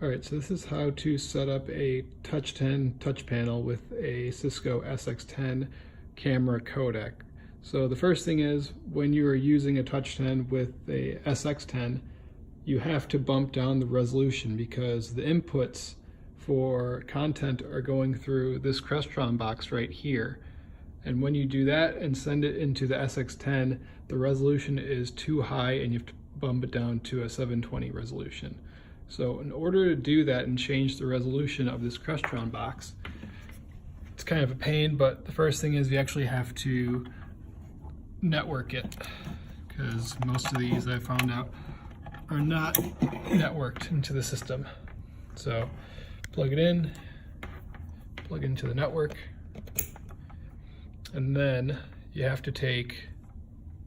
Alright, so this is how to set up a Touch 10 touch panel with a Cisco SX10 camera codec. So the first thing is, when you are using a Touch 10 with a SX10, you have to bump down the resolution because the inputs for content are going through this Crestron box right here. And when you do that and send it into the SX10, the resolution is too high and you have to bump it down to a 720 resolution. So in order to do that and change the resolution of this Crestron box, it's kind of a pain, but the first thing is you actually have to network it, because most of these I found out are not networked into the system. So plug it in, plug it into the network, and then you have to take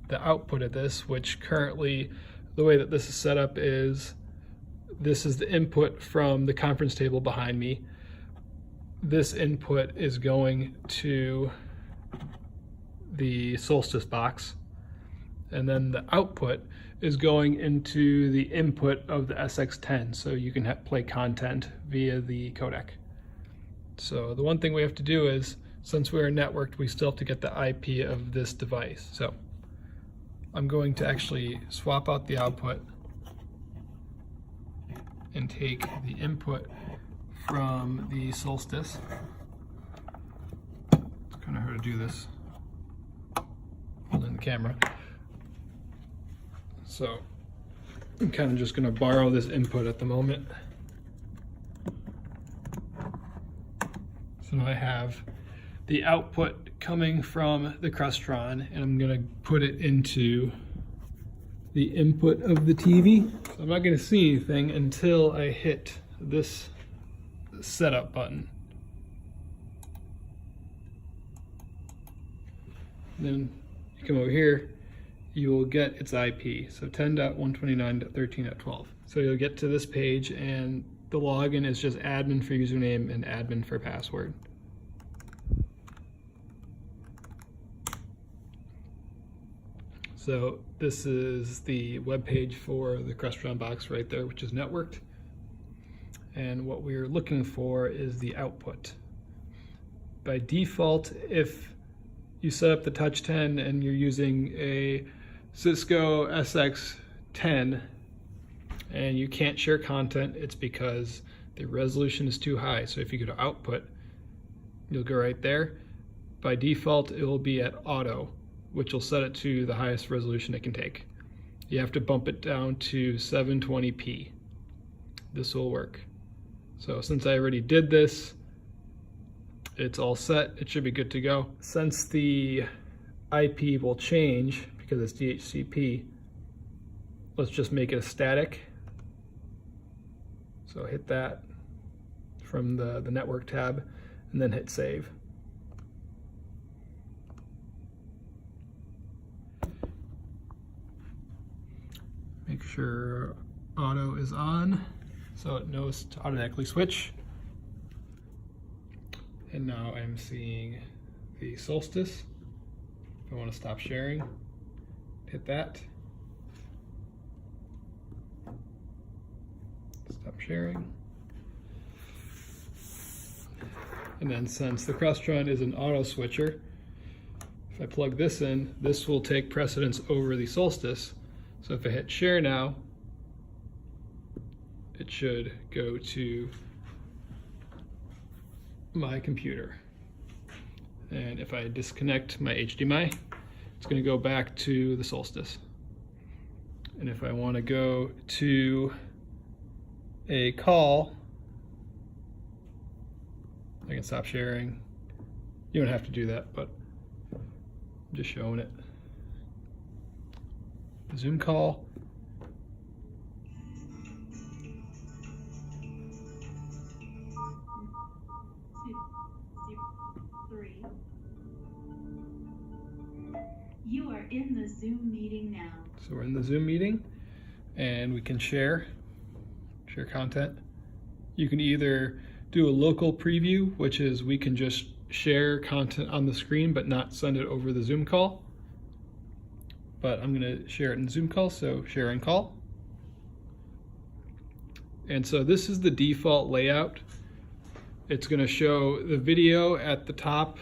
the output of this, which currently the way that this is set up is this is the input from the conference table behind me. This input is going to the Solstice box, and then the output is going into the input of the SX10, so you can play content via the codec. So the one thing we have to do is, since we're networked, we still have to get the IP of this device. So I'm going to actually swap out the output and take the input from the Solstice. It's kind of hard to do this holding the camera. So I'm kind of just going to borrow this input at the moment. So now I have the output coming from the Crestron, and I'm going to put it into the input of the TV. So I'm not going to see anything until I hit this setup button. Then you come over here, you will get its IP, so 10.129.13.12. So you'll get to this page, and the login is just admin for username and admin for password. So this is the web page for the Crestron box right there, which is networked. And what we're looking for is the output. By default, if you set up the Touch 10 and you're using a Cisco SX10 and you can't share content, it's because the resolution is too high. So if you go to output, you'll go right there. By default, it will be at auto, which will set it to the highest resolution it can take. You have to bump it down to 720p. This will work. So since I already did this, it's all set. It should be good to go. Since the IP will change because it's DHCP, let's just make it a static. So hit that from the network tab and then hit save. Make sure auto is on so it knows to automatically switch. And now I'm seeing the Solstice. If I want to stop sharing, hit that. Stop sharing. And then since the Crestron is an auto switcher, if I plug this in, this will take precedence over the Solstice. So if I hit share now, it should go to my computer. And if I disconnect my HDMI, it's going to go back to the Solstice. And if I want to go to a call, I can stop sharing. You don't have to do that, but I'm just showing it. Zoom call. You are in the Zoom meeting now. So we're in the Zoom meeting, and we can share content. You can either do a local preview, which is we can just share content on the screen but not send it over the Zoom call. But I'm going to share it in Zoom call, so share and call. And so this is the default layout. It's going to show the video at the top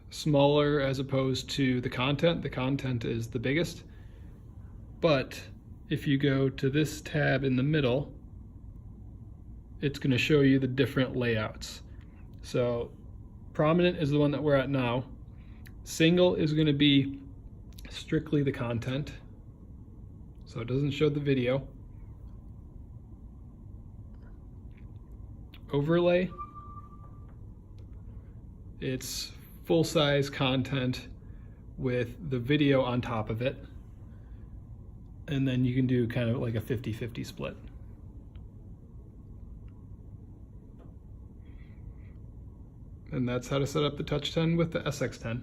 smaller as opposed to the content. The content is the biggest. But if you go to this tab in the middle, it's going to show you the different layouts. So prominent is the one that we're at now. Single is going to be strictly the content, so it doesn't show the video. Overlay, it's full-size content with the video on top of it, and then you can do kind of like a 50-50 split. And that's how to set up the Touch 10 with the SX10.